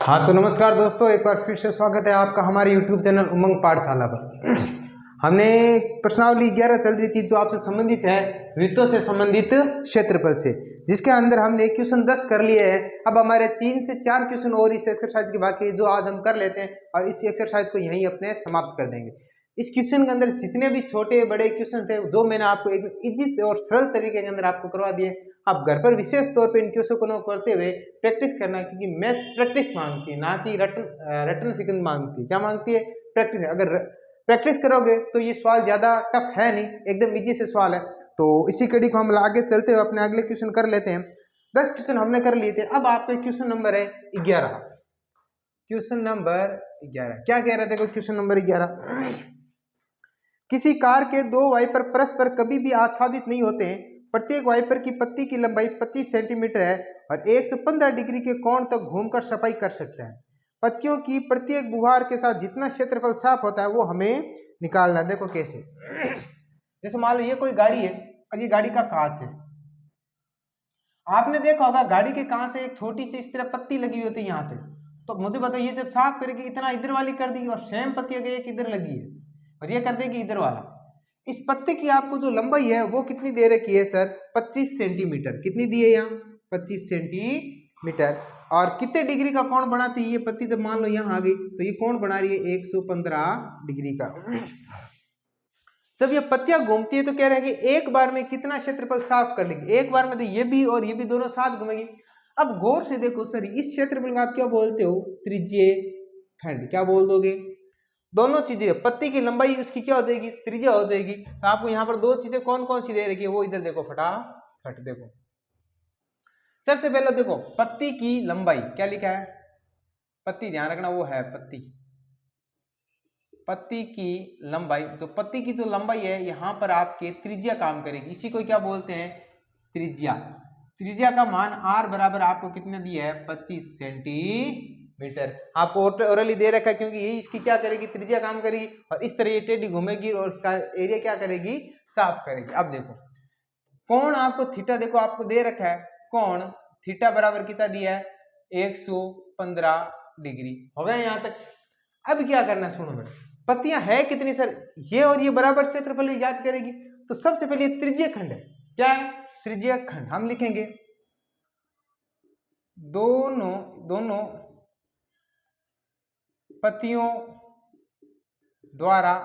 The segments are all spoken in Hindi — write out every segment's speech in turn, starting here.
हाँ तो नमस्कार दोस्तों, एक बार फिर से स्वागत है आपका हमारे YouTube चैनल उमंग पाठशाला पर। हमने प्रश्नावली 11 चल रही थी जो आपसे संबंधित है वृत्तों से संबंधित क्षेत्रफल से, जिसके अंदर हमने क्वेश्चन 10 कर लिए हैं। अब हमारे 3 से 4 क्वेश्चन और इस एक्सरसाइज के बाकी जो आज हम कर लेते हैं और इस एक्सरसाइज को यहीं अपने समाप्त कर देंगे। इस क्वेश्चन के अंदर जितने भी छोटे बड़े क्वेश्चन थे जो मैंने आपको एक इजी से और सरल तरीके के अंदर आपको करवा दिए। आप घर पर विशेष तौर पे इन क्वेश्चन को करते हुए प्रैक्टिस करना, क्योंकि मैथ प्रैक्टिस मांगती है, ना कि रटन फिकन मांगती है। क्या मांगती है? प्रैक्टिस। अगर प्रैक्टिस करोगे तो ये सवाल ज्यादा टफ है नहीं, एकदम इजी से सवाल है। तो इसी कड़ी को हम आगे चलते हुए अपने अगले क्वेश्चन कर लेते हैं। 10 क्वेश्चन हमने कर लिए थे। अब आपका क्वेश्चन नंबर है 11। क्वेश्चन नंबर 11 क्या कह रहे थे? क्वेश्चन नंबर 11, किसी कार के दो वाइपर परस्पर कभी भी आच्छादित नहीं होते हैं। प्रत्येक वाइपर की पत्ती की लंबाई 25 सेंटीमीटर है और 115 डिग्री के कोण तक घूमकर सफाई कर सकते हैं। पत्तियों की प्रत्येक बुहार के साथ जितना क्षेत्रफल साफ होता है वो हमें निकालना है। देखो कैसे। जैसे मान लो ये कोई गाड़ी है और ये गाड़ी का कांच है। आपने देखा होगा गाड़ी के कांच से एक छोटी सी इस तरह पत्ती लगी हुई होती है यहाँ पे। तो मुझे बताओ ये जब साफ करेगी इतना इधर वाली कर दी और सेम पत्ती एक इधर लगी है और ये कर देगी इधर वाला। इस पत्ते की आपको जो लंबाई है वो कितनी दे रखी है सर? 25 सेंटीमीटर। कितनी दी है यहाँ? 25 सेंटीमीटर। और कितने डिग्री का कोण बनाती है ये पत्ती? जब मान लो यहाँ आ गई तो ये कोण बना रही है 115 डिग्री का। जब ये पत्तियां घूमती है तो कह रहे हैं कि एक बार में कितना क्षेत्रफल साफ कर लेगी? एक बार में तो ये भी और ये भी दोनों साथ घूमेगी। अब गौर से देखो सर, इस क्षेत्रफल को आप क्या बोलते हो? त्रिज्य खंड। क्या बोल दोगे? दोनों चीजें, पत्ती की लंबाई उसकी क्या हो जाएगी? त्रिज्या हो जाएगी। तो आपको यहाँ पर दो चीजें कौन कौन सी दे रखी है वो इधर देखो फटाफट देखो। सबसे पहले देखो पत्ती की लंबाई क्या लिखा है? पत्ती, ध्यान रखना वो है पत्ती। पत्ती की लंबाई, जो पत्ती की जो लंबाई है यहाँ पर आपके त्रिज्या काम करेगी। इसी को क्या बोलते हैं? त्रिज्या। त्रिज्या का मान r बराबर आपको कितने दिया है? 25 सेंटीमीटर। आपको ओरली दे रखा है क्योंकि ये इसकी क्या करेगी? त्रिज्या काम करेगी और इस तरह ये टेढ़ी घूमेगी और इसका एरिया क्या करेगी? साफ करेगी। अब देखो कोण आपको थीटा, देखो आपको दे रखा है कोण थीटा बराबर कितना दिया है? 115 डिग्री। हो गया यहाँ तक। अब क्या करना है सुनो बेटा, पत्तियां है कितनी सर? ये और ये बराबर क्षेत्रफल याद करेगी। तो सबसे पहले त्रिज्य खंड है। क्या है? त्रिज्य खंड। हम लिखेंगे दोनों पत्तियों द्वारा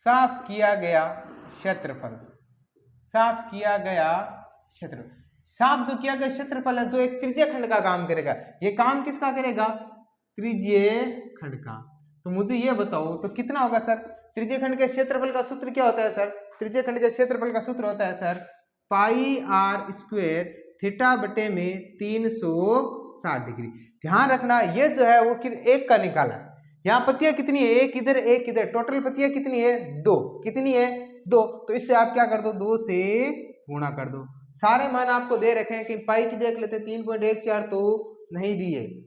साफ किया गया क्षेत्रफल। साफ किया गया क्षेत्रफल। साफ जो किया गया क्षेत्रफल है जो एक त्रिज्य खंड का काम करेगा। ये काम किसका करेगा? त्रिज्य खंड का। तो मुझे ये बताओ तो कितना होगा सर? त्रिज्य खंड के क्षेत्रफल का सूत्र क्या होता है सर? त्रिज्य खंड के क्षेत्रफल का सूत्र होता है sir pi R square theta बटे में 360 डिग्री। ध्यान रखना ये जो है वो एक का निकाला। यहाँ पत्तियां कितनी है? एक इधर एक इधर। टोटल पत्तियां कितनी है? 2। कितनी है? 2। तो इससे आप क्या कर दो? 2 से गुणा कर दो। सारे मान आपको दे रखे हैं कि पाई की देख लेते 3.14 तो नहीं दिए,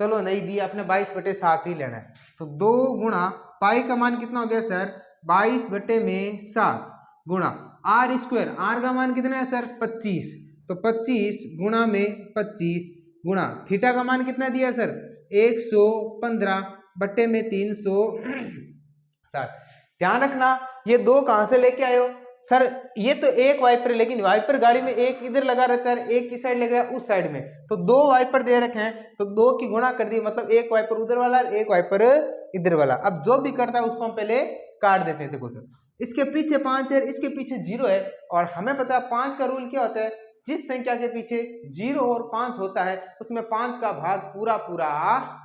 चलो नहीं दिया, अपने 22/7 ही लेना है। तो 2 गुणा पाई का मान कितना हो गया सर? 22/7 गुणा आर स्क्वायर। आर का मान कितना है सर? 25। तो 25 गुणा में 25 गुणा थीटा का मान कितना दिया सर? 115 बट्टे में 360। ध्यान रखना ये 2 कहां से लेके आए हो सर? ये तो एक वाइपर, लेकिन वाइपर गाड़ी में एक इधर लगा रहता है, एक की साइड लगा है उस साइड में। तो 2 वाइपर दे रखे हैं तो 2 की गुणा कर दी, मतलब एक वाइपर उधर वाला और एक वाइपर इधर वाला। अब जो भी करता है उसको हम पहले काट देते हैं। देखो सर इसके पीछे 5 है, इसके पीछे 0 है और हमें पता है 5 का रूल क्या होता है? जिस संख्या के पीछे 0 और 5 होता है उसमें 5 का भाग पूरा पूरा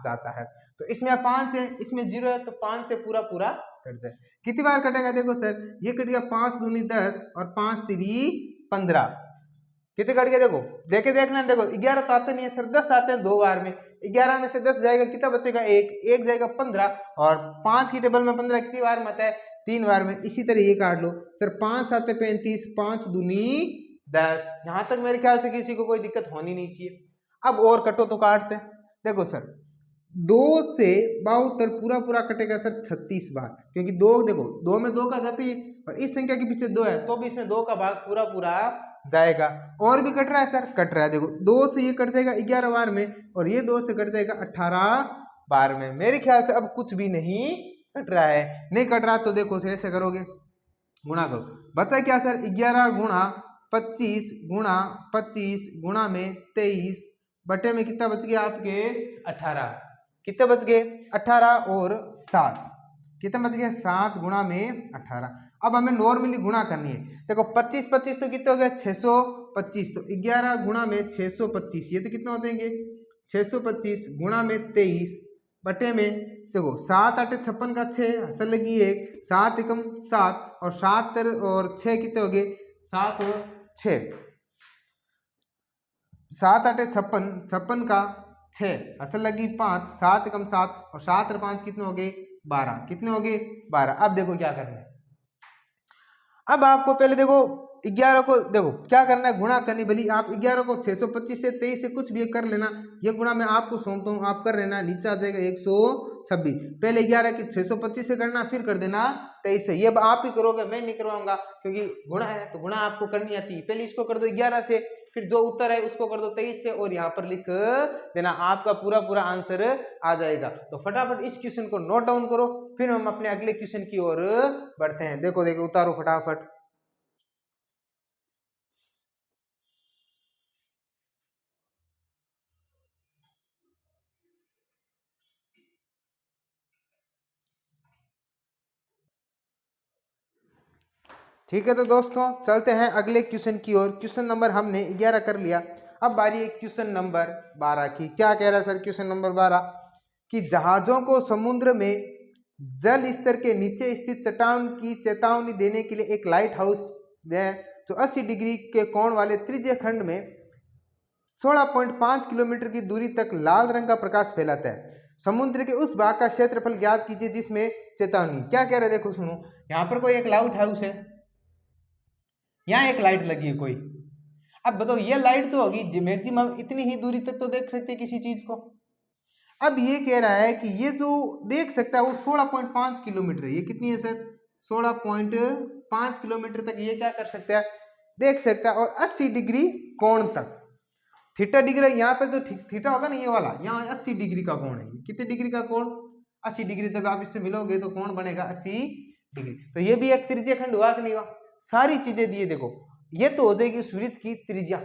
जाता है। तो इसमें 5 है, इसमें 0 है, तो 5 से पूरा पूरा कट जाए। कितनी बार कटेगा? देखो सर ये कट गया 5 दूनी 10 और 5 3 15। कितने कट गए? देखो देखे देखना। देखो 11 तो आते नहीं है सर, 10 आते हैं 2 बार में। 11 में से 10 जाएगा, कितना बचेगा? 1 जाएगा 15 और 5 की टेबल में 15 कितनी बार में आता है? 3 बार में। इसी तरह ये काट लो सर। 5 7 35, 5 दूनी 10। यहां तक मेरे ख्याल से किसी को कोई दिक्कत होनी नहीं चाहिए। अब और कटो तो काटते। देखो सर 2 से 72 पूरा पूरा कटेगा सर 36 बार, क्योंकि 2 देखो 2 में 2 का घाती और इस संख्या के पीछे 2 है तो भी इसमें 2 का भाग पूरा पूरा जाएगा। और भी कट रहा है सर, कट रहा है, देखो 2 से ये कट जाएगा 11 बार में, और ये 2 से कट जाएगा 18 बार में। मेरे ख्याल से अब कुछ भी नहीं कट रहा है। नहीं कट रहा तो देखो ऐसे करोगे, गुणा करो, बचा क्या सर 11 गुणा 25 गुणा 25 गुणा में 23 बटे में कितना बच गया आपके 18। कितने बच गए 18 और 7, कितना बच गया 7 गुणा में 18। अब हमें नॉर्मली गुणा करनी है, देखो 25 25 तो कितने हो गए 625, तो 11 गुणा में 625, ये तो कितना हो जाएंगे 625 गुणा में 23 बटे में, देखो 7 8 56 का 6 असल लगी 1, 7 एकम 7 और 7 और 6 कितने हो गए 7 और 6, 7 8 56 56 का 6 असल लगी 5, 7 एकम 7 और 7 और 5 कितने हो गए 12, कितने हो गए 12। अब देखो क्या करना है, अब आपको पहले देखो 11 को देखो क्या करना है, गुणा करनी, भली आप 11 को 625 से 23 से कुछ भी कर लेना, ये गुणा मैं आपको सौंपता हूँ, आप कर लेना, नीचे आ जाएगा 126। पहले 11 की 625 से करना, फिर कर देना 23 से, ये आप ही करोगे, मैं नहीं करवाऊंगा क्योंकि गुणा है तो गुणा आपको करनी आती है। पहले इसको कर दो 11 से, फिर जो उत्तर है उसको कर दो 23 से, और यहाँ पर लिख देना, आपका पूरा पूरा आंसर आ जाएगा। तो फटाफट इस क्वेश्चन को नोट डाउन करो, फिर हम अपने अगले क्वेश्चन की ओर बढ़ते हैं। देखो देखो उतारो फटाफट। ठीक है तो दोस्तों चलते हैं अगले क्वेश्चन की ओर। क्वेश्चन नंबर हमने 11 कर लिया, अब बारी है क्वेश्चन नंबर 12 की। क्या कह रहा है सर क्वेश्चन नंबर 12 कि जहाजों को समुद्र में जल स्तर के नीचे स्थित चट्टान की चेतावनी देने के लिए एक लाइट हाउस है जो 80 डिग्री के कोण वाले त्रिज्य खंड में 16.5 किलोमीटर की दूरी तक लाल रंग का प्रकाश फैलाता है। समुद्र के उस भाग का क्षेत्रफल ज्ञात कीजिए जिसमें चेतावनी। क्या कह रहे हैं देखो सुनो, यहाँ पर कोई एक लाइट हाउस है, यहाँ एक लाइट लगी है कोई, अब बताओ ये लाइट तो होगी मैक्सिमम इतनी ही दूरी तक तो देख सकते हैं किसी चीज को। अब ये कह रहा है कि ये जो देख सकता है वो 16.5 किलोमीटर है, ये कितनी है सर 16.5 किलोमीटर तक ये क्या कर सकता है देख सकता है, और 80 डिग्री कोण तक, थीटा डिग्री यहाँ पे जो थीटा होगा ना ये वाला, यहाँ 80 डिग्री का कोण है, कितने डिग्री का कोण 80 डिग्री। जब आप इससे मिलोगे तो कोण बनेगा 80 डिग्री। तो ये भी एक त्रिज्य खंड हुआ कि नहीं हुआ, सारी चीजें दिए देखो, ये तो हो जाएगी उस वृत्त की त्रिज्या,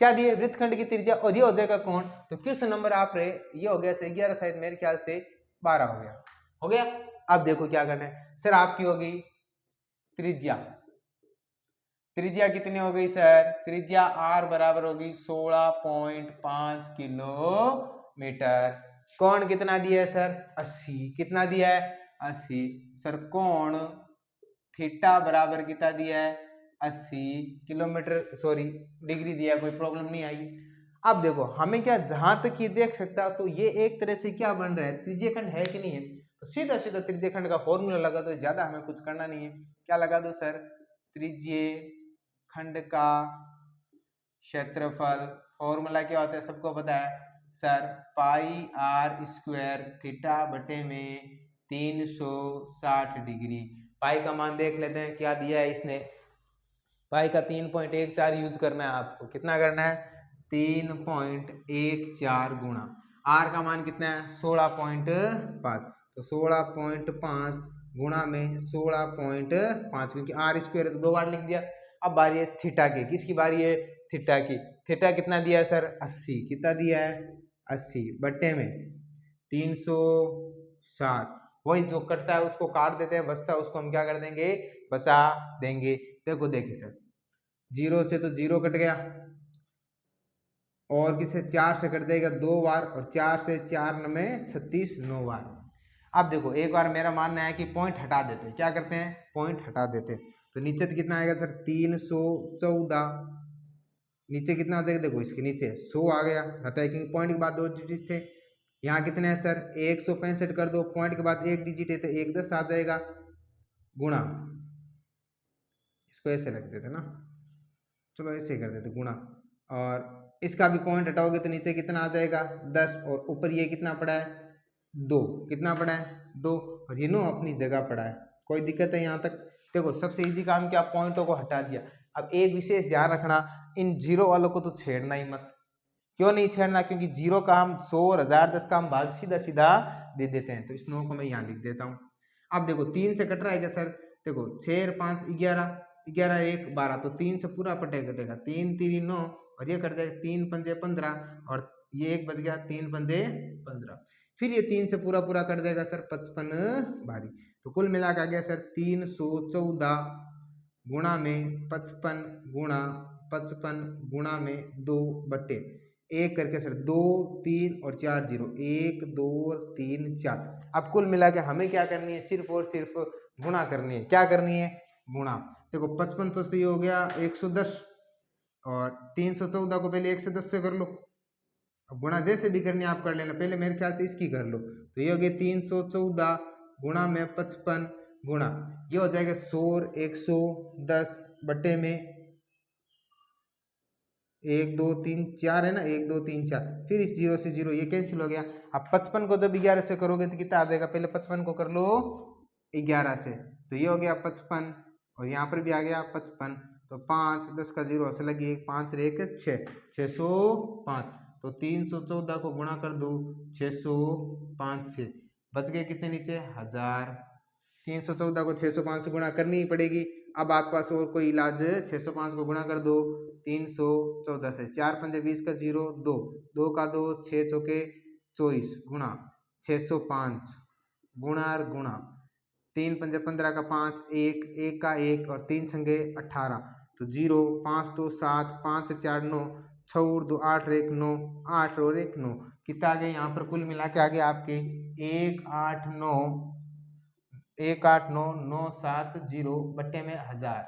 क्या दिए वृत्तखंड की त्रिज्या, और ये हो जाएगा कोण। तो क्वेश्चन नंबर आप रहे ये हो गया 11 शायद मेरे ख्याल से 12 हो गया। अब देखो क्या करना है सर, आपकी हो गई त्रिज्या, त्रिज्या कितनी हो गई सर, त्रिज्या r बराबर होगी 16.5 किलोमीटर। कोण कितना दिया है सर 80, कितना दिया है 80। सर कोण थीटा बराबर कितना दिया है 80 किलोमीटर, सॉरी डिग्री दिया, कोई प्रॉब्लम नहीं आई। अब देखो हमें क्या जहां तक ये देख सकता है तो ये एक तरह से क्या बन रहा है त्रिज्यखंड है कि नहीं है, तो सीधा सीधा त्रिज्यखंड का फॉर्मूला लगा दो, ज्यादा हमें कुछ करना नहीं है। क्या लगा दो सर, त्रिज्य खंड का क्षेत्रफल, फॉर्मूला क्या होता है सबको पता है sir, pi R square theta बटे में 360 डिग्री। पाई का मान देख लेते हैं क्या दिया है इसने, पाई का 3.14 यूज करना है आपको, कितना करना है 3.14 गुणा, आर का मान कितना है 16.5, तो 16.5 गुणा में 16.5, क्योंकि आर स्क्वायर तो 2 बार लिख दिया। अब बारी है थीटा की, किसकी बारी है थीटा की। थीटा कितना दिया है सर 80, कितना दिया है 80 बट्टे में 360, वही जो कटता है उसको काट देते हैं, बचता है उसको हम क्या कर देंगे बचा देंगे। देखो देखिए सर 0 से तो 0 कट गया, और किसे 4 से कट जाएगा 2 बार, और 4 से 4 में 36 9 बार। अब देखो एक बार मेरा मानना है कि पॉइंट हटा देते हैं, क्या करते हैं पॉइंट हटा देते हैं, तो नीचे तो कितना आएगा सर 314, नीचे कितना आ जाएगा देखो इसके नीचे 100 आ गया, हटाए क्योंकि पॉइंट के बाद 2 डिजिट थे। यहाँ कितने हैं सर 165 कर दो, पॉइंट के बाद 1 डिजिट है तो 1 10 आ जाएगा, गुणा, इसको ऐसे रख देते ना, चलो ऐसे कर देते गुणा, और इसका भी पॉइंट हटाओगे तो नीचे कितना आ जाएगा 10, और ऊपर ये कितना पड़ा है 2, कितना पड़ा है 2, और ये नो अपनी जगह पड़ा है, कोई दिक्कत है यहाँ तक। देखो सबसे इजी काम क्या, पॉइंटों को हटा दिया, अब एक विशेष ध्यान रखना, इन जीरो वालों को तो छेड़ना ही मत। क्यों नहीं छेड़ना? क्योंकि जीरो का हम 100 और 1010 का हम भाग सीधा सीधा दे देते हैं। तो इस 9 को मैं यहाँ लिख देता हूँ। अब देखो 3 से कट रहा है क्या सर? देखो 6 और 5 11, 11 1 12, तो 3 से पूरा पटे कटेगा, 3 3 9 और ये कट जाएगा 3 पंजे 15 और ये एक बच गया 3 पंजे 15। फिर ये 3 से पूरा पूरा कट जाएगा सर 55 भारी। तो कुल मिला के आ गया सर 314 गुणा में 55 गुणा 55 गुणा में 2 बट्टे एक करके सर 2 3 और 4 जीरो, 1 2 3 4। अब कुल मिला के हमें क्या करनी है? सिर्फ और सिर्फ गुणा करनी है। क्या करनी है? गुणा। देखो 55 तो ये हो गया 110 और 314 को पहले 1 से 10 से कर लो। अब गुणा जैसे भी करनी है आप कर लेना, पहले मेरे ख्याल से इसकी कर लो। तो ये हो गया 314 गुणा में 55 गुणा ये हो जाएगा 100 110 बटे में 1 2 3 4 है ना, 1 2 3 4, फिर इस जीरो से जीरो ये कैंसिल हो गया। अब 55 को जब 11 से करोगे तो कितना आ जाएगा? पहले 55 को कर लो 11 से, तो ये हो गया 55 और यहाँ पर भी आ गया 55। तो 5 10 का जीरो असल लगी 5 1 6 605। तो 314 को गुणा कर दो 605 से, बच गए कितने नीचे? 1000। 314 को 605 से गुणा करनी ही पड़ेगी। अब आपके पास और कोई इलाज? 605 को गुणा कर दो 314 से, 4 पंजे 20 का जीरो 2 2 का 2 6 चौके 24 गुणा 605 गुणा और गुणा 3 पंजे 15 का 5 1 1 का 1 और 3 छंगे 18। तो जीरो 5 2 7 5 से 4 9 6 और 2 8 और 1 9 8 और 1 9, कितना आ गया यहाँ पर? कुल मिला के आ गया आपके 189 189 970 बट्टे में 1000।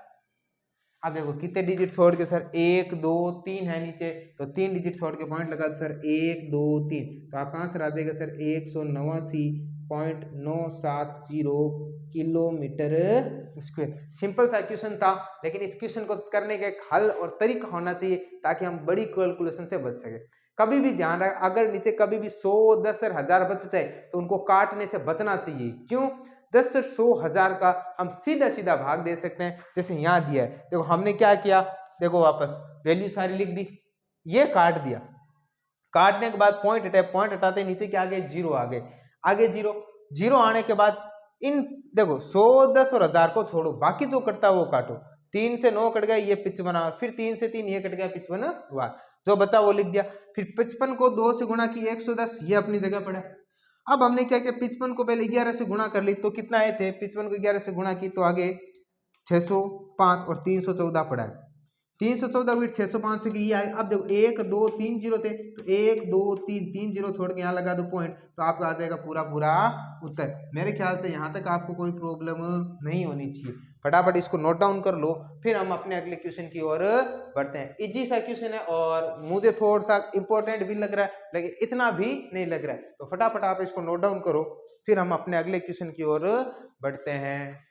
अब देखो कितने डिजिट छोड़ के सर? 1 2 3 है नीचे, तो 3 डिजिट छोड़ के पॉइंट लगा दो सर 1 2 3, तो आपका आंसर आ जाएगा सर 189.970 किलोमीटर स्क्वायर। सिंपल सा क्वेश्चन था, लेकिन इस क्वेश्चन को करने का एक हल और तरीका होना चाहिए ताकि हम बड़ी कैलकुलेशन से बच सके। कभी भी ध्यान रख, अगर नीचे कभी भी 100 10 और 1000 बच जाए तो उनको काटने से बचना चाहिए। क्यों? 10 से 100 1000 का हम सीधा सीधा भाग दे सकते हैं, जैसे यहाँ दिया है। देखो हमने क्या किया, देखो वापस वैल्यू सारी लिख दी, ये काट दिया, काटने के बाद पॉइंट हटाए, पॉइंट हटाते नीचे क्या आ गए? जीरो आ गए। आगे जीरो, जीरो आने के बाद इन देखो 100 10 और 1000 को छोड़ो, बाकी जो कटता है वो काटो। 3 से 9 कट गया, ये 55, फिर 3 से 3 ये कट गया 55 हुआ, जो बचा वो लिख दिया। फिर 55 को 2 से गुणा की 110, ये अपनी जगह पड़ा। अब हमने क्या किया? 55 को पहले 11 से गुणा कर ली, तो कितना आए थे? 55 को 11 से गुणा की तो आगे 605 और 314 पड़ा है। 314 फिर 605 से की ये आए। अब देखो 1 2 3 जीरो थे, तो 1 2 3 3 जीरो छोड़ के यहाँ लगा दो पॉइंट, तो आपका आ जाएगा पूरा पूरा उत्तर। मेरे ख्याल से यहाँ तक आपको कोई प्रॉब्लम नहीं होनी चाहिए। फटाफट इसको नोट डाउन कर लो, फिर हम अपने अगले क्वेश्चन की ओर बढ़ते हैं। इजी सा क्वेश्चन है और मुझे थोड़ा सा इंपॉर्टेंट भी लग रहा है, लेकिन इतना भी नहीं लग रहा है। तो फटाफट आप इसको नोट डाउन करो, फिर हम अपने अगले क्वेश्चन की ओर बढ़ते हैं।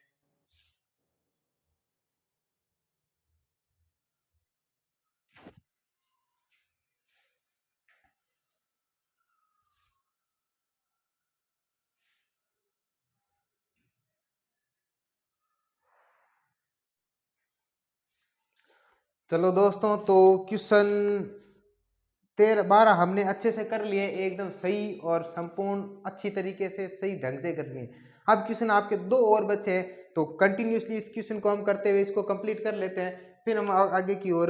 चलो दोस्तों, तो क्वेश्चन 13 12 हमने अच्छे से कर लिए, एकदम सही और संपूर्ण अच्छी तरीके से सही ढंग से कर लिए। अब क्वेश्चन आपके 2 और बचे हैं, तो कंटिन्यूसली इस क्वेश्चन को हम करते हुए इसको कंप्लीट कर लेते हैं, फिर हम आगे की ओर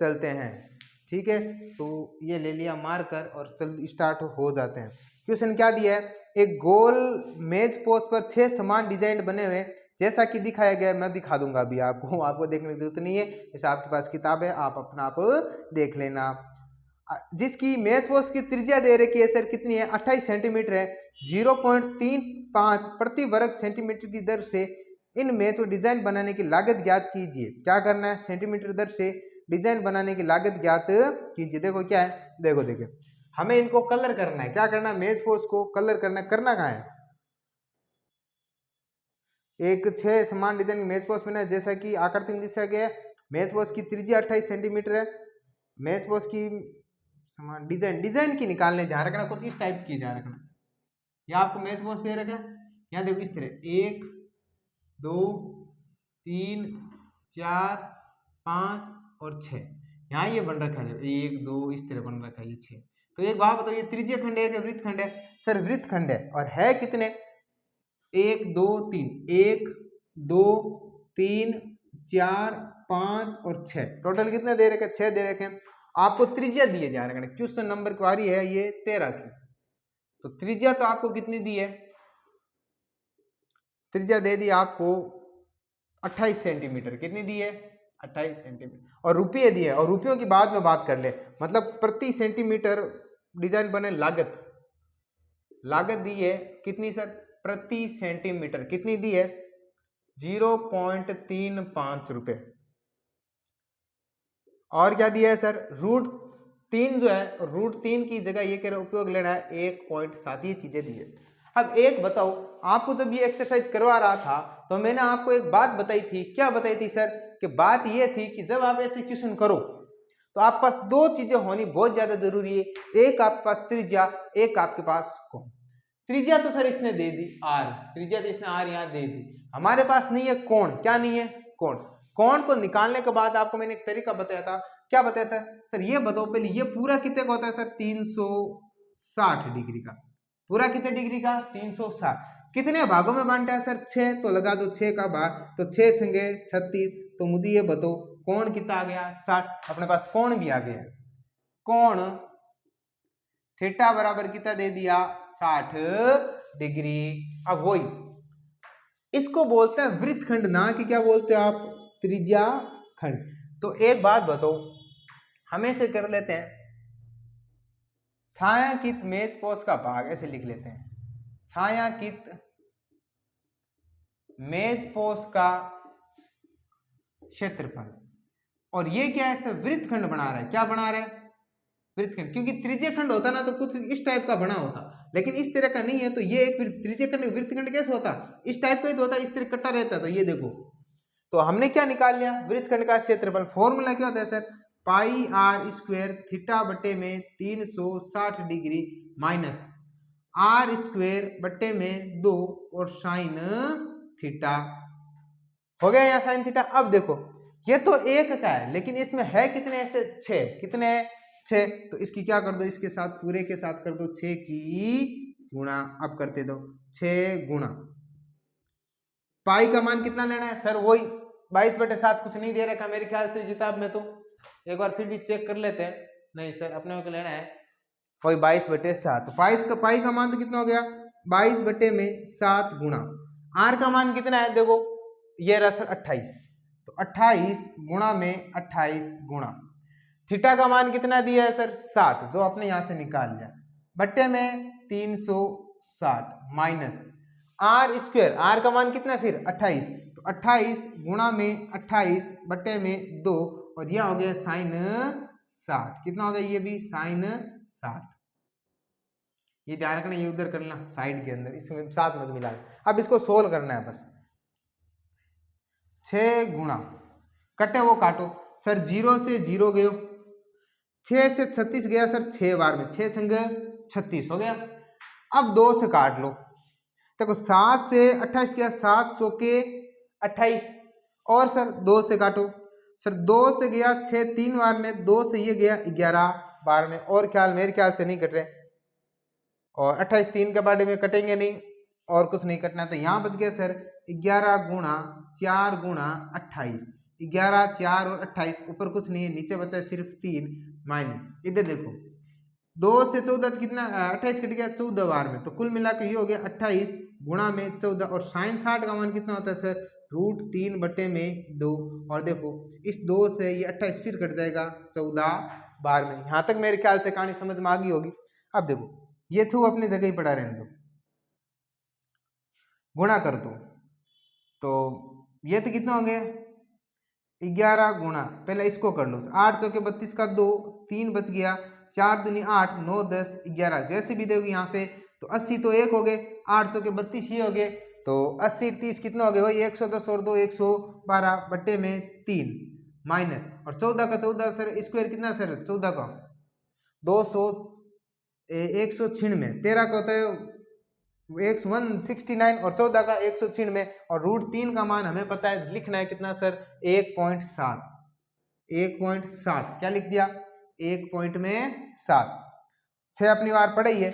चलते हैं। ठीक है, तो ये ले लिया मार्कर और चल स्टार्ट हो जाते हैं। क्वेश्चन क्या दिया है? एक गोल मेज पोस्ट पर 6 समान डिजाइन बने हुए जैसा कि दिखाया गया है। मैं दिखा दूंगा अभी आपको देखने की जरूरत नहीं है, जैसे आपके पास किताब है आप अपना आप देख लेना। जिसकी मेज पोस्ट की त्रिज्या दे रखी है सर कितनी है? 28 सेंटीमीटर है। 0.35 प्रति वर्ग सेंटीमीटर की दर से इन मेज को डिजाइन बनाने की लागत ज्ञात कीजिए। क्या करना है? सेंटीमीटर दर से डिजाइन बनाने की लागत ज्ञात कीजिए। देखो क्या है, देखो हमें इनको कलर करना है। क्या करना है? मेज पोस्ट को कलर करना है। करना कहाँ है? एक 6 समान डिजाइन की मेज पोस्ट बनाए जैसा कि आकृति में दिखाया गया है। मेज पोस्ट की त्रिज्या 28 सेंटीमीटर है। मेज पोस्ट की समान डिजाइन की निकालने, ध्यान रखना कुछ इस टाइप की, ध्यान रखना। यहाँ आपको मेज पोस्ट दे रखा है, यहाँ देखो इस तरह 1 2 3 4 5 और 6। यहाँ ये बन रखा है 1 2 इस तरह बन रखा है ये 6। तो एक बात बताओ, ये त्रिज्यीय खंड है या वृत्तखंड है? सर वृत्तखंड है। और है कितने? 1 2 3, 1 2 3 4 5 और 6। टोटल कितने दे रखे? 6 दे रखे हैं। आपको त्रिज्या दिए जा रहे हैं। क्वेश्चन नंबर की बारी है ये 13 की। तो त्रिज्या तो आपको कितनी दी है? त्रिज्या दे दी आपको 28 सेंटीमीटर। कितनी दी है? 28 सेंटीमीटर। और रुपये दिए, और रुपयों की बाद में बात कर ले। मतलब प्रति सेंटीमीटर डिजाइन बने लागत दी है कितनी सर? प्रति सेंटीमीटर कितनी दी है? 0.35 रुपए। और क्या दिया है सर? √3 जो है, √3 की जगह ये कह रहे उपयोग लेना है 1.7। ये चीजें दी है। अब एक बताओ, आपको जब ये एक्सरसाइज करवा रहा था तो मैंने आपको एक बात बताई थी। क्या बताई थी सर? कि बात ये थी कि जब आप ऐसे क्वेश्चन करो तो आपके पास दो चीजें होनी बहुत ज्यादा जरूरी है। एक आपके पास त्रिज्या, एक आपके पास कोण। त्रिज्या तो सर इसने दे दी r, त्रिज्या तो इसने r यहाँ दे दी। हमारे पास नहीं है कोण। क्या नहीं है? कोण। कोण को निकालने के बाद आपको मैंने एक तरीका बताया था। क्या बताया था सर? ये बताओ पहले, ये पूरा कितने का होता है सर? 360 डिग्री का। पूरा कितने डिग्री का? 360। कितने भागों में बांटा है सर? 6। तो लगा दो 6 का भाग, तो 6 छंगे 36। तो मुझे ये बताओ कोण कितना आ गया? 60। अपने पास कोण भी आ गया। कोण थीटा बराबर कितना दे दिया? 60 डिग्री। अब वही इसको बोलते हैं वृत्तखंड, ना कि क्या बोलते हो आप? त्रिज्या खंड। तो एक बात बताओ, हमें से कर लेते हैं छायांकित मेजपोश का भाग, ऐसे लिख लेते हैं छायांकित मेजपोश का क्षेत्रफल। और ये क्या है सर? वृत्तखंड बना रहा है। क्या बना रहा है? वृत्तखंड। क्योंकि त्रिज्यीय खंड होता ना तो कुछ इस टाइप का बना होता, लेकिन इस तरह का नहीं है। तो ये एक त्रिज्यीय खंड, वृत्तखंड कैसे होता? इस टाइप का ही तो होता, इस तरह कटा रहता। तो ये देखो, तो हमने क्या निकाल लिया? वृत्तखंड का क्षेत्रफल। फॉर्मूला क्या होता है sir? Pi R square theta बटे में 360 डिग्री माइनस आर स्क्वायर बटे में 2 और साइन थीटा। हो गया यहाँ साइन थीटा। अब देखो ये तो एक का है, लेकिन इसमें है कितने? ऐसे 6। कितने? 6। तो इसकी क्या कर दो? इसके साथ, पूरे के साथ कर दो 6 की गुणा। अब करते दो 6 गुणा पाई का मान कितना लेना है सर? वही 22/7। कुछ नहीं दे रखा मेरे ख्याल से किताब में। तो एक बार फिर भी चेक कर लेते हैं। नहीं सर, अपने को लेना है वही 22/7। तो पाई का मान तो कितना हो गया? 22/7 गुणा आर का मान कितना है? देखो ये रहा सर 28। तो 28 गुणा में 28 गुणा थीटा का मान कितना दिया है सर? 60, जो आपने यहां से निकाल लिया, बट्टे में 360 माइनस आर स्क्वायर। आर का मान कितना फिर? 28। तो 28 गुणा में 28 बट्टे में 2, और यह हो गया साइन 60। कितना हो गया? ये भी साइन 60। ये ध्यान रखना, ये उधर करना साइड के अंदर, इसमें साथ मत मिला। अब इसको सोल्व करना है बस। 6 गुणा कटे वो काटो सर, 0 से 0 गयो, 6 से 36 गया सर 6 बार में, 6 छंगे 36 हो गया। अब 2 से काट लो। देखो 7 से 28 गया, 7 चौके 28। और सर 2 से काटो सर, 2 से गया 6 3 बार में, 2 से ये गया 11 बार में। और मेरे ख्याल से नहीं कट रहे। और 28 3 के बारे में कटेंगे नहीं, और कुछ नहीं कटना। तो यहाँ बच गया सर 11 गुणा 4 गुणा 28। 11 4 और 28, ऊपर कुछ नहीं है, नीचे बचा सिर्फ 3 माइनस। इधर देखो 2 से 14 कितना? 28 कट गया 14 बार में। तो कुल मिलाकर ये हो गया 28 गुणा में 14। और साइन 60 का मान कितना होता है सर? √3 बटे में 2। और देखो इस 2 से ये 28 फिर कट जाएगा 14 बार में। यहाँ तक मेरे ख्याल से कहानी समझ में आ गई होगी। अब देखो ये छू अपनी जगह ही पड़ा रहने दो, गुणा कर दो। तो ये तो कितना हो गया? 11 गुणा, पहले इसको कर लो, 8 चौके 32 का 2, 3 बच गया, 4 दूनी 8, 9 10 11। जैसे भी दोगे यहाँ से, तो 80 तो 1 हो गए, 8 चौके 32 ये हो गए। तो 80 30 कितना हो गया भाई? 110 और 2 112 बट्टे में 3 माइनस। और 14 का 14 सर स्क्वायर कितना सर? 14 का 200 196। 13 का होता है 169 और 14 का 196। और √3 का मान हमें पता है, लिखना है कितना सर? 1.7। 1.7 क्या लिख दिया 1.7। 6 अपनी बार पढ़े ही है,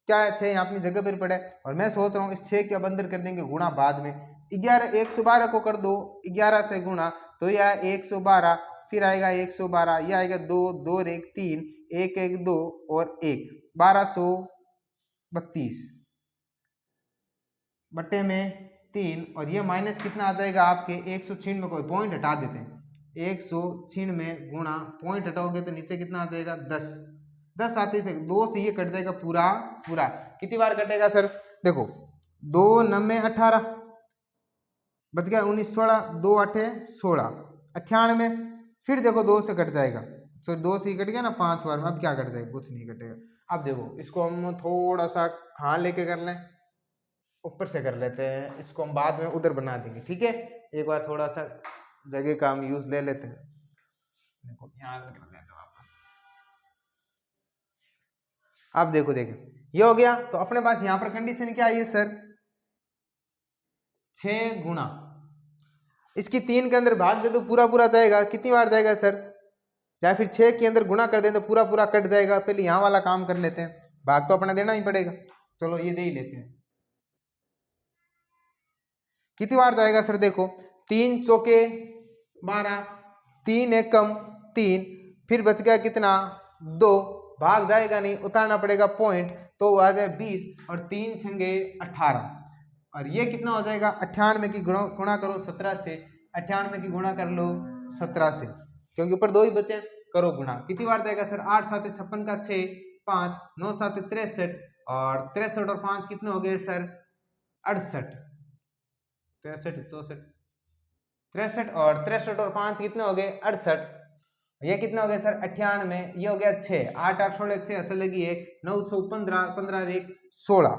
क्या है 6 यहाँ अपनी जगह पर पड़ा है। और मैं सोच रहा हूँ इस 6 के अब अंदर कर देंगे गुणा बाद में। 11 112 को कर दो 11 से गुणा, तो यह 112, फिर आएगा 112, यह आएगा 2 2 1 3 1 1 2 और 1 1232 बट्टे में 3। और ये माइनस कितना आ जाएगा आपके 196, कोई पॉइंट हटा देते हैं, 196 गुणा पॉइंट हटाओगे तो नीचे कितना आ जाएगा 10। 10 आते से 2 से ये कट जाएगा पूरा पूरा। कितनी बार कटेगा सर, देखो 2 9 18 बच गया 19 16, 2 8 16 98, फिर देखो 2 से कट जाएगा, तो 2 से ही कट गया ना 5 बार में। अब क्या कट जाएगा, कुछ नहीं कटेगा। अब देखो इसको हम थोड़ा सा कहाँ लेके कर लें, ऊपर से कर लेते हैं, इसको हम बाद में उधर बना देंगे, ठीक है। एक बार थोड़ा सा जगह का हम यूज ले लेते हैं, देखो यहाँ कर लेते हैं वापस। अब देखो ये हो गया, तो अपने पास यहाँ पर कंडीशन क्या आई है सर, 6 गुणा इसकी 3 के अंदर भाग दे तो पूरा पूरा जाएगा, कितनी बार जाएगा सर, या फिर 6 के अंदर गुणा कर दें तो पूरा पूरा कट जाएगा। पहले यहाँ वाला काम कर लेते हैं, भाग तो अपना देना ही पड़ेगा, चलो ये दे ही लेते हैं। कितनी बार जाएगा सर, देखो 3 चौके 12, 3 एकम 3, फिर बच गया कितना 2, भाग जाएगा नहीं, उतारना पड़ेगा पॉइंट, तो आ जाए 20 और 3 छंगे 18। और ये कितना हो जाएगा 98 की गुणा करो 17 से, 98 की गुणा कर लो 17 से, क्योंकि ऊपर 2 ही बचे, करो गुणा। कितनी बार जाएगा सर, 8 7 56 का 6 5 9 7 63, और 63 और 5 कितने हो गए सर 68, 63 64 63, और 63 और 5 कितने हो गए 68, ये कितना हो गया सर 98, ये हो गया 6 8 8 16 6 असल लगी 1 9 6 15 15 1 16,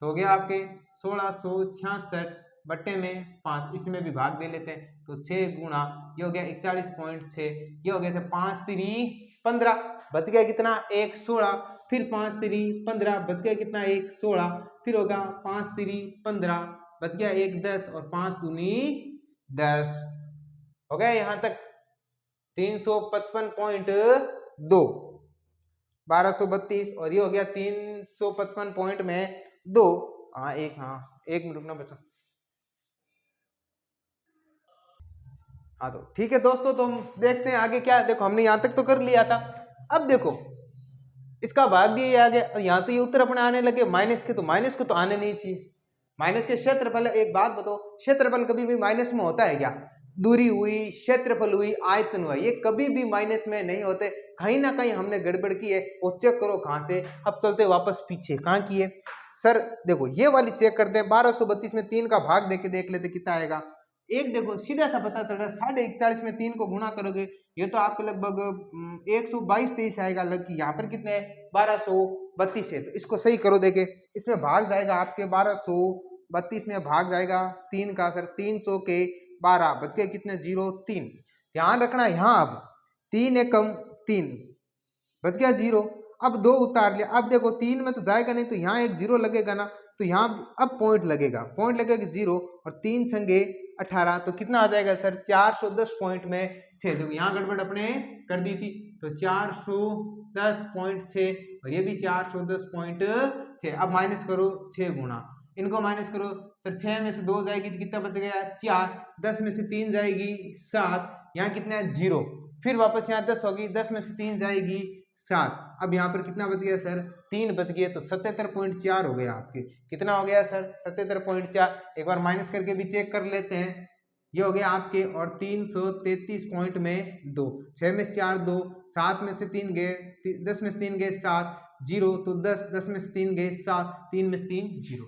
तो हो गया आपके 1666 बट्टे में 5, इसमें भी भाग दे लेते हैं, तो 6 गुणा ये हो गया 41.6, ये हो गया था 5 3 15, बच गया कितना 1 16, फिर 5 3 15 बच गया कितना 1 16, फिर होगा 5 3 15 बच गया 1 10, और 5 दूनी 10, हो गया यहाँ तक 355.2 1232, और ये हो गया 355.2। एक मिनट रुकना बच्चा। हाँ तो ठीक है दोस्तों, तो हम देखते हैं आगे क्या है। देखो हमने यहाँ तक तो कर लिया था, अब देखो इसका भाग दिया आ गया, यहाँ तो ये उत्तर अपने आने लगे माइनस के, तो माइनस को तो आने नहीं चाहिए। माइनस के क्षेत्रफल, एक बात बताओ, क्षेत्रफल कभी भी माइनस में होता है क्या, दूरी हुई, क्षेत्रफल हुई, आयतन हुआ, ये कभी भी माइनस में नहीं होते। कहीं ना कहीं हमने गड़बड़ की है, वो चेक करो कहाँ से। अब चलते वापस पीछे, कहाँ की है सर, देखो ये वाली चेक करते हैं, 1232 में 3 का भाग देके देख लेते कितना आएगा। एक देखो सीधा सा पता चल रहा है, 41.5 में 3 को गुणा करोगे ये तो आपको लगभग 122-23 आएगा, लगभग यहाँ पर कितने 1232 है, तो इसको सही करो। देखे इसमें भाग जाएगा आपके 1232 में भाग जाएगा 3 का सर, 3 चौके 12 बच गए कितने 0 3, ध्यान रखना यहाँ अब 3 एकम 3 बच गया 0, अब 2 उतार लिया। अब देखो 3 में तो जाएगा नहीं, तो यहाँ एक 0 लगेगा ना, तो यहाँ अब पॉइंट लगेगा 0, और 3 छंगे 18, तो कितना आ जाएगा सर 410 पॉइंट में 6। देखो यहाँ गड़बड़ अपने कर दी थी, तो 410.6, और ये भी 410.6। अब माइनस करो 6 गुणा, इनको माइनस करो सर, 6 में से 2 जाएगी तो कितना बच गया 4, 10 में से 3 जाएगी 7, यहाँ कितना है 0, फिर वापस यहाँ 10 होगी, 10 में से 3 जाएगी 7, अब यहाँ पर कितना बच गया सर 3 बच गए, तो 77.4 हो गया आपके। कितना हो गया सर 77.4, एक बार माइनस करके भी चेक कर लेते हैं, ये हो गया आपके, और 333.2, 6 में से 4 2, 7 में से 3 गए, 10 में से 3 गए 7, 0, तो 10 10 में से 3 गए 7, 3 में से 3 0,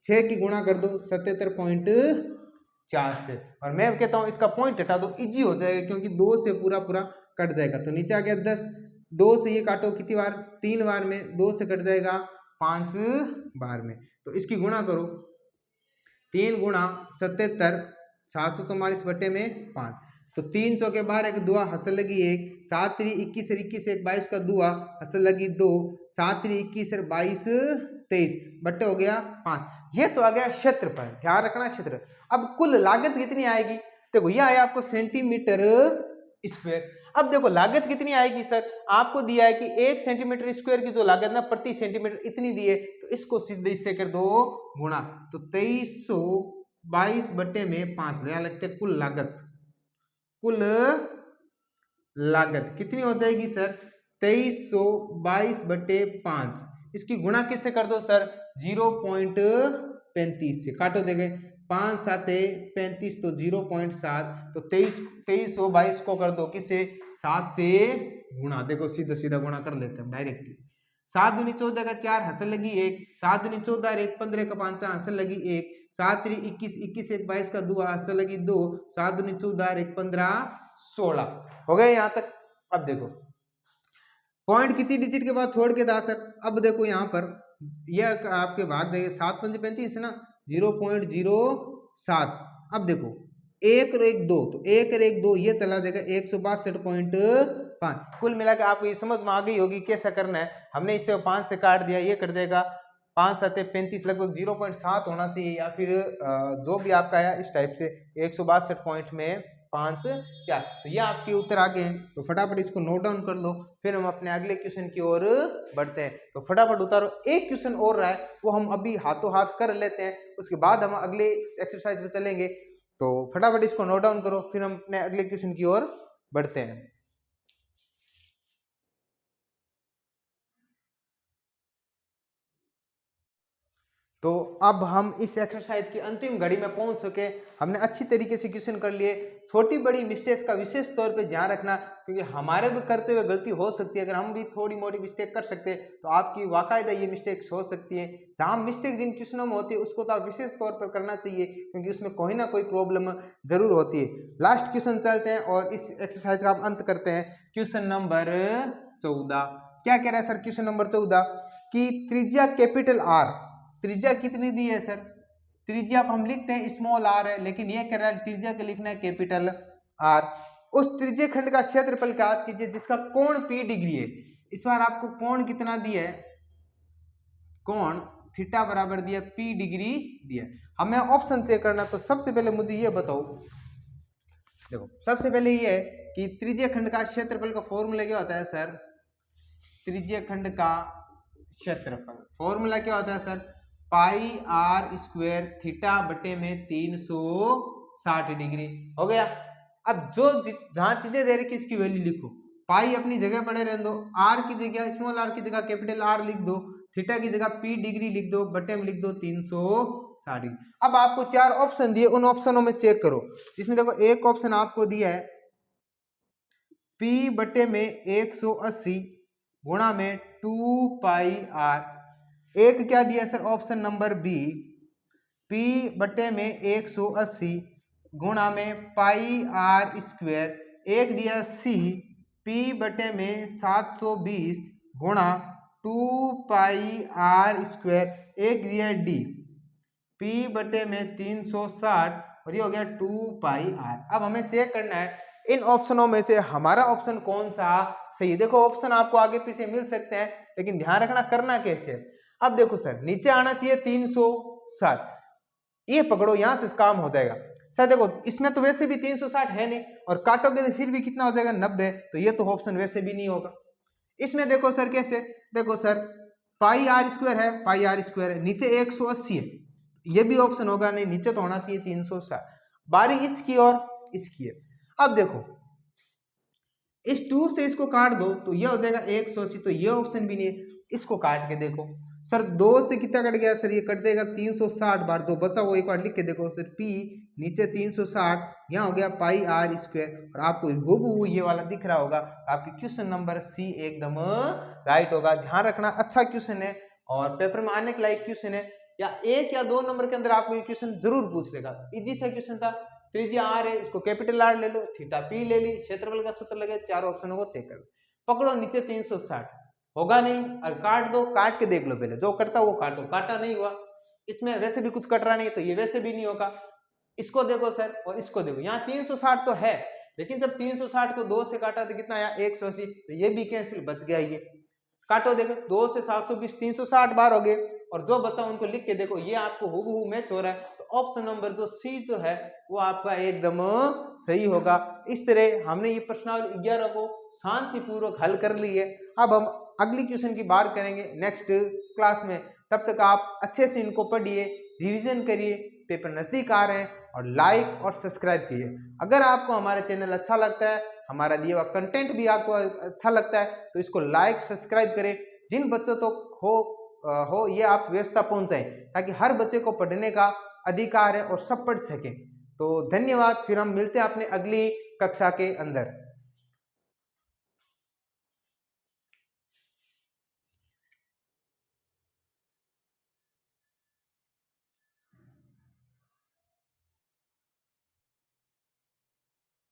6 की गुणा कर दो 77.4 से, और मैं कहता हूँ इसका पॉइंट हटा दो, इजी हो जाएगा, क्योंकि 2 से पूरा पूरा कट जाएगा। तो नीचे आ गया 10, 2 से ये काटो कितनी बार 3 बार में, 2 से कट जाएगा 5 बार में, तो इसकी गुणा करो 3 गुणा 77 744 बटे में 5, तो 3 चौके 12 एक दुआ हसल लगी 1, 7 3 21 21 1 22 का दुआ हसल लगी 2, 7 3 21 22 23 बटे हो गया 5। ये तो आ गया क्षेत्रफल, ध्यान रखना क्षेत्र। अब कुल लागत कितनी आएगी, देखो ये आया आपको सेंटीमीटर स्क्वायर। अब देखो लागत कितनी आएगी सर, आपको दिया है कि 1 सेंटीमीटर स्क्वायर की जो लागत ना प्रति सेंटीमीटर इतनी दी है, तो इसको सीधे इससे कर दो गुणा, तो 2322 बटे में 5 यहाँ लगते कुल लागत, कुल लागत कितनी हो जाएगी सर 2322 बटे 5, इसकी गुणा किससे कर दो सर 0.35 से, काटो देंगे 5 7 35 तो 0.7, तो 2322 को कर दो किससे 7 से गुणा, देखो सीधा सीधा गुणा कर लेते हैं डायरेक्टली, 7 दूनी 14 का 4 हंसल लगी 1, 7 दूनी 14 1 15 का 5 हंसल लगी 1, 7 3 21 21 1 22 का 2 हंसल लगी 2, 7 दूनी 14 1 15 16 हो गए यहाँ तक। अब देखो पॉइंट कितनी डिजिट के बाद छोड़ के था सर, अब देखो यहाँ पर यह आपके भाग देंगे 7 5 35 है ना 0.07, अब देखो 1 और 1 2, तो 1 और 1 2 ये चला जाएगा 162.5, कुल मिला के आपको ये समझ में आ गई होगी कैसा करना है, हमने इसे 5 से काट दिया, ये कट जाएगा 5 7 35 लगभग 0.7 होना चाहिए, या फिर जो भी आपका है इस टाइप से 162 पॉइंट में 5 4, तो ये आपके उत्तर आ गए हैं, तो फटाफट इसको नोट डाउन कर लो, फिर हम अपने अगले क्वेश्चन की ओर बढ़ते हैं। तो फटाफट उतारो, एक क्वेश्चन और रहा है वो हम अभी हाथों हाथ कर लेते हैं, उसके बाद हम अगले एक्सरसाइज पे चलेंगे, तो फटाफट इसको नोट डाउन करो, फिर हम अपने अगले क्वेश्चन की ओर बढ़ते हैं। तो अब हम इस एक्सरसाइज की अंतिम घड़ी में पहुंच सके, हमने अच्छी तरीके से क्वेश्चन कर लिए, छोटी बड़ी मिस्टेक्स का विशेष तौर पे ध्यान रखना, क्योंकि हमारे भी करते हुए गलती हो सकती है, अगर हम भी थोड़ी मोटी मिस्टेक कर सकते हैं तो आपकी वाकायदा ये मिस्टेक्स हो सकती है, जहाँ मिस्टेक जिन क्वेश्चनों में होती है उसको तो आप विशेष तौर पर करना चाहिए, क्योंकि उसमें कोई ना कोई प्रॉब्लम जरूर होती है। लास्ट क्वेश्चन चलते हैं और इस एक्सरसाइज का अंत करते हैं। क्वेश्चन नंबर 14 क्या कह रहा है सर, क्वेश्चन नंबर 14 की त्रिज्या कैपिटल आर, त्रिज्या कितनी दी है सर, त्रिज्या को हम लिखते हैं स्मॉल आर है, लेकिन ये कह रहा है त्रिज्या के लिखना है कैपिटल आर, उस त्रिज्य खंड का क्षेत्रफल ज्ञात कीजिए जिसका कोण P डिग्री है। इस बार आपको कोण कितना दिया है, कोण थीटा बराबर दिया P डिग्री दिया, हमें ऑप्शन चेक करना, तो सबसे पहले मुझे ये बताओ, देखो सबसे पहले ये है कि त्रिज्य खंड का क्षेत्रफल का फॉर्मूला क्या होता है सर, त्रिज्य खंड का क्षेत्रफल फॉर्मूला क्या होता है sir, pi R square theta बटे में 360 डिग्री, हो गया। अब जो जहां चीजें दे रही कि इसकी वैल्यू लिखो, पाई अपनी जगह पड़े रहने दो, आर की जगह स्मॉल आर की जगह कैपिटल आर लिख दो, थीटा की जगह पी डिग्री लिख दो, बटे में लिख दो 360 डिग्री। अब आपको 4 ऑप्शन दिए, उन ऑप्शनों में चेक करो, जिसमें देखो एक ऑप्शन आपको दिया है P बटे में 180 गुणा में 2 पाई आर, एक क्या दिया sir option number B P बटे में 180 गुणा में पाई आर स्क्वायर, एक दिया C P बटे में 720 गुणा 2 पाई आर स्क्वायर, एक दिया D P बटे में 360 और ये हो गया 2 पाई आर। अब हमें चेक करना है इन ऑप्शनों में से हमारा ऑप्शन कौन सा सही है। देखो ऑप्शन आपको आगे पीछे मिल सकते हैं, लेकिन ध्यान रखना करना कैसे। अब देखो सर नीचे आना चाहिए 360, ये पकड़ो यहां से काम हो जाएगा सर। देखो इसमें तो वैसे भी 360 है नहीं, और काटोगे तो फिर भी कितना हो जाएगा 90, तो ये तो ऑप्शन वैसे भी नहीं होगा। इसमें देखो सर कैसे, देखो सर पाई आर स्क्वायर है, पाई आर स्क्वायर है, नीचे 180 है, ये भी ऑप्शन होगा नहीं, नीचे तो होना चाहिए 360। बारी इसकी और इसकी है। अब देखो इस 2 से इसको काट दो तो ये हो जाएगा 180, तो ये ऑप्शन भी नहीं है। इसको काट के देखो सर 2 से कितना कट गया सर, ये कट जाएगा 360 बार, जो बचा वो एक बार लिख के देखो सर, P नीचे 360, यहाँ हो गया पाई आर स्क्वायर, और आपको हूबहू ये वाला दिख रहा होगा, आपकी क्वेश्चन नंबर सी एकदम राइट होगा। ध्यान रखना अच्छा क्वेश्चन है और पेपर में आने के लायक क्वेश्चन है, या 1 या 2 नंबर के अंदर आपको ये क्वेश्चन जरूर पूछ लेगा। इजी सा क्वेश्चन था, त्रिज्या आर है, इसको कैपिटल आर ले लो, थीटा पी ले ली, क्षेत्रफल का सूत्र लगे, 4 ऑप्शनों को चेक कर लो, पकड़ो नीचे 360 होगा नहीं, और काट दो, काट के देख लो पहले, जो करता वो काटो, काटा नहीं हुआ, इसमें वैसे भी कुछ कट रहा नहीं है तो ये वैसे भी नहीं होगा। इसको देखो सर और इसको देखो, यहाँ 360 तो है, लेकिन जब 360 को 2 से काटा तो कितना आया 180, तो ये भी कैंसिल, बच गया ये। काटो देखो 2 से 720 360 बार हो गए, और जो बचा उनको लिख के देखो, ये आपको हूबहू मैच हो रहा है, तो ऑप्शन नंबर जो सी जो है वो आपका एकदम सही होगा। इस तरह हमने ये प्रश्नावली 11 को शांतिपूर्वक हल कर ली है। अब हम अगली क्वेश्चन की बात करेंगे नेक्स्ट क्लास में। तब तक आप अच्छे से इनको पढ़िए, रिवीजन करिए, पेपर नजदीक आ रहे हैं, और लाइक और सब्सक्राइब कीजिए। अगर आपको हमारा चैनल अच्छा लगता है, हमारा दिया हुआ कंटेंट भी आपको अच्छा लगता है, तो इसको लाइक सब्सक्राइब करें। जिन बच्चों तक हो ये आप व्यवस्था पहुंचाएं, ताकि हर बच्चे को पढ़ने का अधिकार है और सब पढ़ सकें। तो धन्यवाद, फिर हम मिलते हैं अपने अगली कक्षा के अंदर।